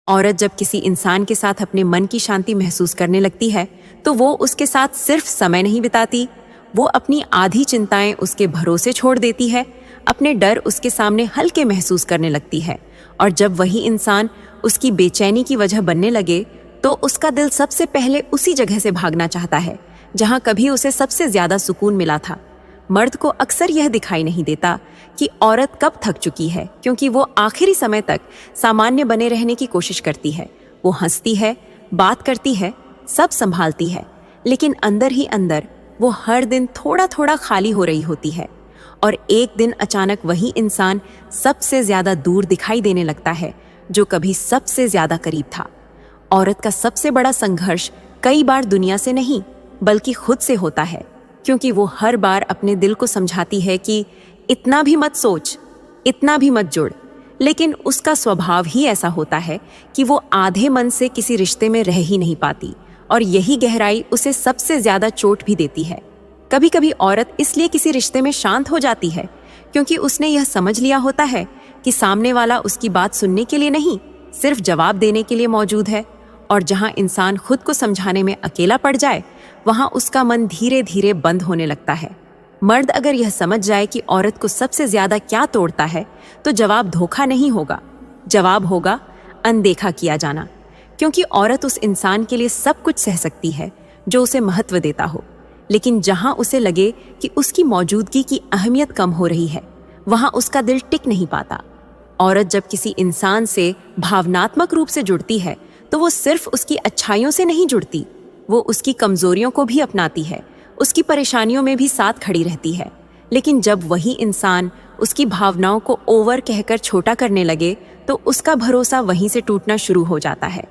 औरत जब किसी इंसान के साथ अपने मन की शांति महसूस करने लगती है तो वो उसके साथ सिर्फ समय नहीं बिताती, वो अपनी आधी चिंताएं उसके भरोसे छोड़ देती है, अपने डर उसके सामने हल्के महसूस करने लगती है। और जब वही इंसान उसकी बेचैनी की वजह बनने लगे तो उसका दिल सबसे पहले उसी जगह से भागना चाहता है जहां कभी उसे सबसे ज्यादा सुकून मिला था। मर्द को अक्सर यह दिखाई नहीं देता कि औरत कब थक चुकी है, क्योंकि वो आखिरी समय तक सामान्य बने रहने की कोशिश करती है। वो हंसती है, बात करती है, सब संभालती है, लेकिन अंदर ही अंदर वो हर दिन थोड़ा थोड़ा खाली हो रही होती है। और एक दिन अचानक वही इंसान सबसे ज्यादा दूर दिखाई देने लगता है जो कभी सबसे ज्यादा करीब था। औरत का सबसे बड़ा संघर्ष कई बार दुनिया से नहीं बल्कि खुद से होता है, क्योंकि वो हर बार अपने दिल को समझाती है कि इतना भी मत सोच, इतना भी मत जुड़, लेकिन उसका स्वभाव ही ऐसा होता है कि वो आधे मन से किसी रिश्ते में रह ही नहीं पाती, और यही गहराई उसे सबसे ज्यादा चोट भी देती है। कभी कभी औरत इसलिए किसी रिश्ते में शांत हो जाती है क्योंकि उसने यह समझ लिया होता है कि सामने वाला उसकी बात सुनने के लिए नहीं, सिर्फ जवाब देने के लिए मौजूद है। और जहां इंसान खुद को समझाने में अकेला पड़ जाए वहां उसका मन धीरे धीरे बंद होने लगता है। मर्द अगर यह समझ जाए कि औरत को सबसे ज्यादा क्या तोड़ता है तो जवाब धोखा नहीं होगा, जवाब होगा अनदेखा किया जाना। क्योंकि औरत उस इंसान के लिए सब कुछ सह सकती है जो उसे महत्व देता हो, लेकिन जहां उसे लगे कि उसकी मौजूदगी की अहमियत कम हो रही है वहां उसका दिल टिक नहीं पाता। औरत जब किसी इंसान से भावनात्मक रूप से जुड़ती है तो वो सिर्फ उसकी अच्छाइयों से नहीं जुड़ती, वो उसकी कमजोरियों को भी अपनाती है, उसकी परेशानियों में भी साथ खड़ी रहती है। लेकिन जब वही इंसान उसकी भावनाओं को ओवर कहकर छोटा करने लगे तो उसका भरोसा वहीं से टूटना शुरू हो जाता है।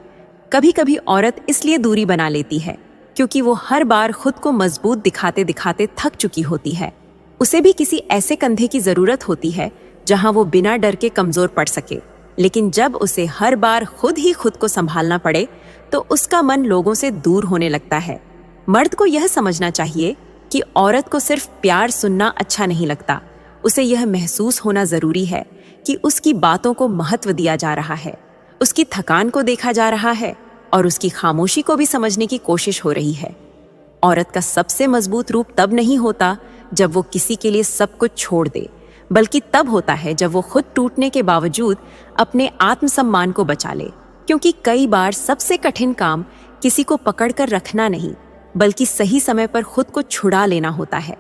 कभी कभी औरत इसलिए दूरी बना लेती है क्योंकि वो हर बार खुद को मजबूत दिखाते दिखाते थक चुकी होती है। उसे भी किसी ऐसे कंधे की जरूरत होती है जहां वो बिना डर के कमजोर पड़ सके। लेकिन जब उसे हर बार खुद ही खुद को संभालना पड़े तो उसका मन लोगों से दूर होने लगता है। मर्द को यह समझना चाहिए कि औरत को सिर्फ प्यार सुनना अच्छा नहीं लगता, उसे यह महसूस होना जरूरी है कि उसकी बातों को महत्व दिया जा रहा है, उसकी थकान को देखा जा रहा है और उसकी खामोशी को भी समझने की कोशिश हो रही है। औरत का सबसे मजबूत रूप तब नहीं होता जब वो किसी के लिए सब कुछ छोड़ दे, बल्कि तब होता है जब वो खुद टूटने के बावजूद अपने आत्मसम्मान को बचा ले। क्योंकि कई बार सबसे कठिन काम किसी को पकड़कर रखना नहीं बल्कि सही समय पर खुद को छुड़ा लेना होता है।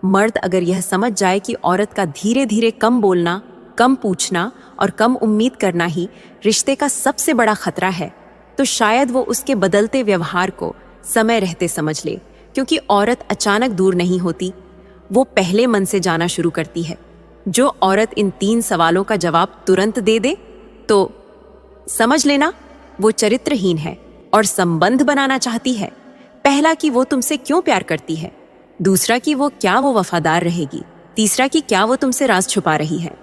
मर्द अगर यह समझ जाए कि औरत का धीरे धीरे कम बोलना, कम पूछना और कम उम्मीद करना ही रिश्ते का सबसे बड़ा खतरा है तो शायद वो उसके बदलते व्यवहार को समय रहते समझ ले। क्योंकि औरत अचानक दूर नहीं होती, वो पहले मन से जाना शुरू करती है। जो औरत इन 3 सवालों का जवाब तुरंत दे दे तो समझ लेना वो चरित्रहीन है और संबंध बनाना चाहती है। पहला कि वो तुमसे क्यों प्यार करती है, दूसरा कि क्या वो वफादार रहेगी, तीसरा कि क्या वो तुमसे राज छुपा रही है।